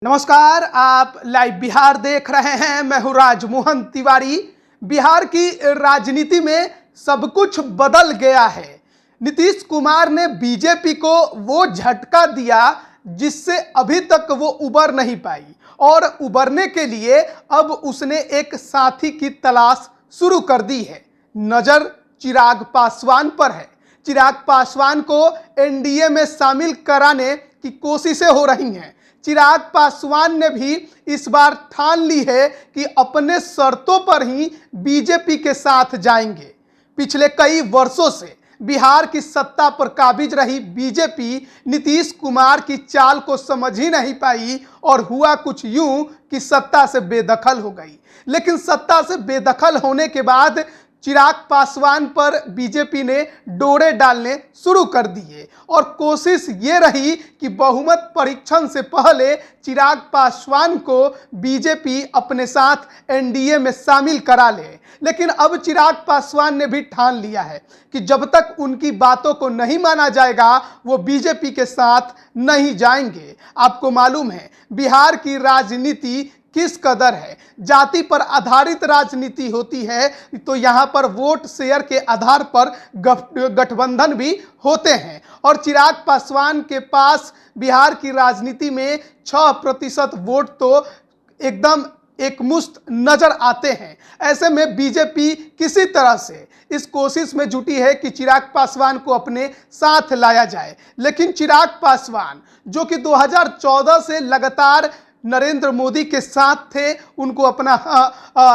नमस्कार, आप लाइव बिहार देख रहे हैं। मैं हूं राजमोहन तिवारी। बिहार की राजनीति में सब कुछ बदल गया है। नीतीश कुमार ने बीजेपी को वो झटका दिया जिससे अभी तक वो उबर नहीं पाई और उबरने के लिए अब उसने एक साथी की तलाश शुरू कर दी है। नजर चिराग पासवान पर है। चिराग पासवान को एनडीए में शामिल कराने की कोशिशें हो रही हैं। चिराग पासवान ने भी इस बार ठान ली है कि अपने शर्तों पर ही बीजेपी के साथ जाएंगे। पिछले कई वर्षों से बिहार की सत्ता पर काबिज रही बीजेपी नीतीश कुमार की चाल को समझ ही नहीं पाई और हुआ कुछ यूं कि सत्ता से बेदखल हो गई। लेकिन सत्ता से बेदखल होने के बाद चिराग पासवान पर बीजेपी ने डोरे डालने शुरू कर दिए और कोशिश ये रही कि बहुमत परीक्षण से पहले चिराग पासवान को बीजेपी अपने साथ एनडीए में शामिल करा ले। लेकिन अब चिराग पासवान ने भी ठान लिया है कि जब तक उनकी बातों को नहीं माना जाएगा वो बीजेपी के साथ नहीं जाएंगे। आपको मालूम है बिहार की राजनीति किस कदर है। जाति पर आधारित राजनीति होती है तो यहाँ पर वोट शेयर के आधार पर गठबंधन भी होते हैं और चिराग पासवान के पास बिहार की राजनीति में 6% वोट तो एकदम एकमुश्त नजर आते हैं। ऐसे में बीजेपी किसी तरह से इस कोशिश में जुटी है कि चिराग पासवान को अपने साथ लाया जाए। लेकिन चिराग पासवान जो कि 2014 से लगातार नरेंद्र मोदी के साथ थे, उनको अपना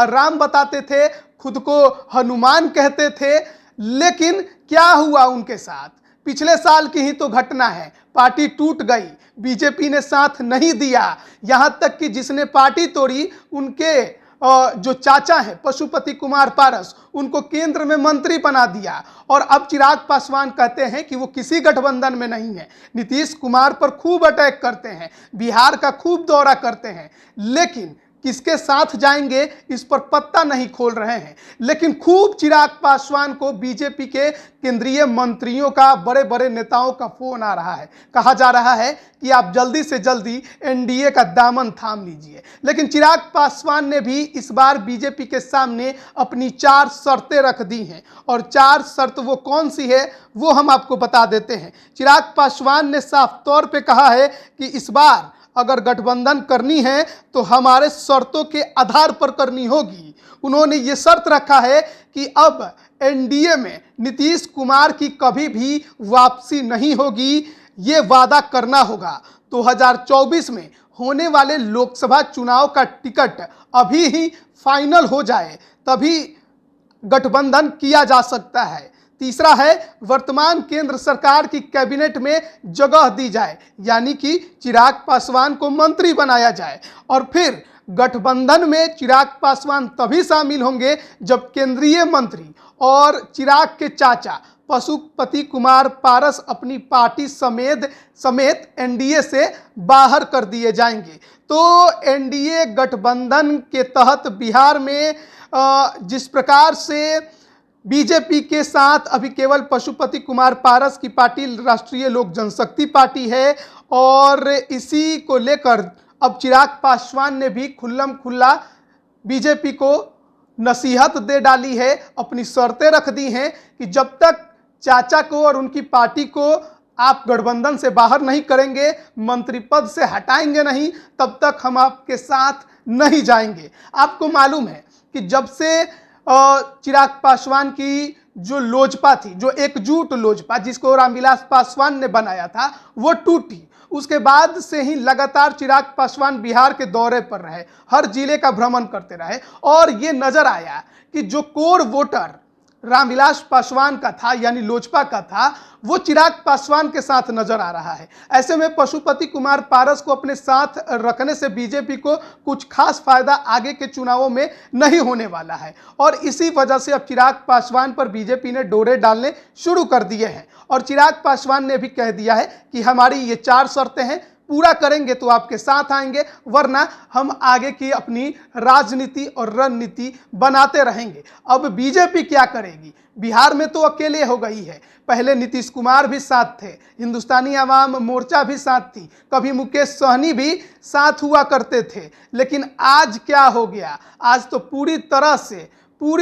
राम बताते थे, खुद को हनुमान कहते थे, लेकिन क्या हुआ उनके साथ? पिछले साल की ही तो घटना है। पार्टी टूट गई, बीजेपी ने साथ नहीं दिया। यहां तक कि जिसने पार्टी तोड़ी उनके जो चाचा हैं पशुपति कुमार पारस, उनको केंद्र में मंत्री बना दिया। और अब चिराग पासवान कहते हैं कि वो किसी गठबंधन में नहीं है। नीतीश कुमार पर खूब अटैक करते हैं, बिहार का खूब दौरा करते हैं, लेकिन किसके साथ जाएंगे इस पर पत्ता नहीं खोल रहे हैं। लेकिन खूब चिराग पासवान को बीजेपी के केंद्रीय मंत्रियों का, बड़े बड़े नेताओं का फोन आ रहा है। कहा जा रहा है कि आप जल्दी से जल्दी एनडीए का दामन थाम लीजिए। लेकिन चिराग पासवान ने भी इस बार बीजेपी के सामने अपनी 4 शर्तें रख दी हैं और 4 शर्त वो कौन सी है वो हम आपको बता देते हैं। चिराग पासवान ने साफ तौर पे कहा है कि इस बार अगर गठबंधन करनी है तो हमारे शर्तों के आधार पर करनी होगी। उन्होंने ये शर्त रखा है कि अब एनडीए में नीतीश कुमार की कभी भी वापसी नहीं होगी, ये वादा करना होगा। 2024 में होने वाले लोकसभा चुनाव का टिकट अभी ही फाइनल हो जाए तभी गठबंधन किया जा सकता है। तीसरा है वर्तमान केंद्र सरकार की कैबिनेट में जगह दी जाए, यानी कि चिराग पासवान को मंत्री बनाया जाए। और फिर गठबंधन में चिराग पासवान तभी शामिल होंगे जब केंद्रीय मंत्री और चिराग के चाचा पशुपति कुमार पारस अपनी पार्टी समेत एनडीए से बाहर कर दिए जाएंगे। तो एनडीए गठबंधन के तहत बिहार में जिस प्रकार से बीजेपी के साथ अभी केवल पशुपति कुमार पारस की पार्टी राष्ट्रीय लोक जनशक्ति पार्टी है और इसी को लेकर अब चिराग पासवान ने भी खुल्लम खुल्ला बीजेपी को नसीहत दे डाली है, अपनी शर्तें रख दी हैं कि जब तक चाचा को और उनकी पार्टी को आप गठबंधन से बाहर नहीं करेंगे, मंत्री पद से हटाएंगे नहीं, तब तक हम आपके साथ नहीं जाएंगे। आपको मालूम है कि जब से चिराग पासवान की जो लोजपा थी, जो एकजुट लोजपा जिसको रामविलास पासवान ने बनाया था, वो टूटी। उसके बाद से ही लगातार चिराग पासवान बिहार के दौरे पर रहे, हर जिले का भ्रमण करते रहे और ये नजर आया कि जो कोर वोटर रामविलास पासवान का था यानी लोजपा का था, वो चिराग पासवान के साथ नजर आ रहा है। ऐसे में पशुपति कुमार पारस को अपने साथ रखने से बीजेपी को कुछ खास फायदा आगे के चुनावों में नहीं होने वाला है और इसी वजह से अब चिराग पासवान पर बीजेपी ने डोरे डालने शुरू कर दिए हैं। और चिराग पासवान ने भी कह दिया है कि हमारी ये 4 शर्तें हैं, पूरा करेंगे तो आपके साथ आएंगे, वरना हम आगे की अपनी राजनीति और रणनीति बनाते रहेंगे। अब बीजेपी क्या करेगी? बिहार में तो अकेले हो गई है। पहले नीतीश कुमार भी साथ थे, हिंदुस्तानी आवाम मोर्चा भी साथ थी, कभी मुकेश सहनी भी साथ हुआ करते थे, लेकिन आज क्या हो गया? आज तो पूरी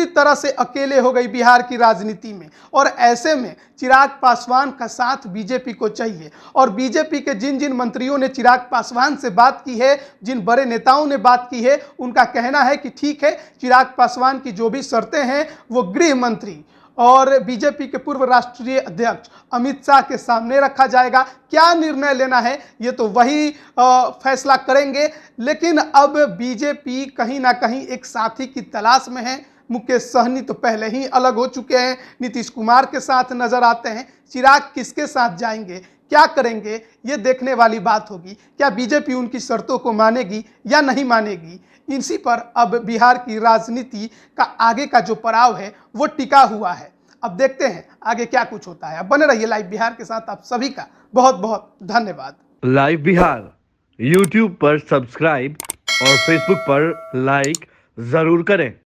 तरह से अकेले हो गई बिहार की राजनीति में। और ऐसे में चिराग पासवान का साथ बीजेपी को चाहिए। और बीजेपी के जिन जिन मंत्रियों ने चिराग पासवान से बात की है, जिन बड़े नेताओं ने बात की है, उनका कहना है कि ठीक है, चिराग पासवान की जो भी शर्तें हैं वो गृह मंत्री और बीजेपी के पूर्व राष्ट्रीय अध्यक्ष अमित शाह के सामने रखा जाएगा। क्या निर्णय लेना है ये तो वही फैसला करेंगे। लेकिन अब बीजेपी कहीं ना कहीं एक साथी की तलाश में है। मुकेश सहनी तो पहले ही अलग हो चुके हैं, नीतीश कुमार के साथ नजर आते हैं। चिराग किसके साथ जाएंगे, क्या करेंगे, ये देखने वाली बात होगी। क्या बीजेपी उनकी शर्तों को मानेगी या नहीं मानेगी? इसी पर अब बिहार की राजनीति का आगे का जो पड़ाव है वो टिका हुआ है। अब देखते हैं आगे क्या कुछ होता है। अब बने रहिए लाइव बिहार के साथ। आप सभी का बहुत बहुत धन्यवाद। लाइव बिहार यूट्यूब पर सब्सक्राइब और फेसबुक पर लाइक जरूर करें।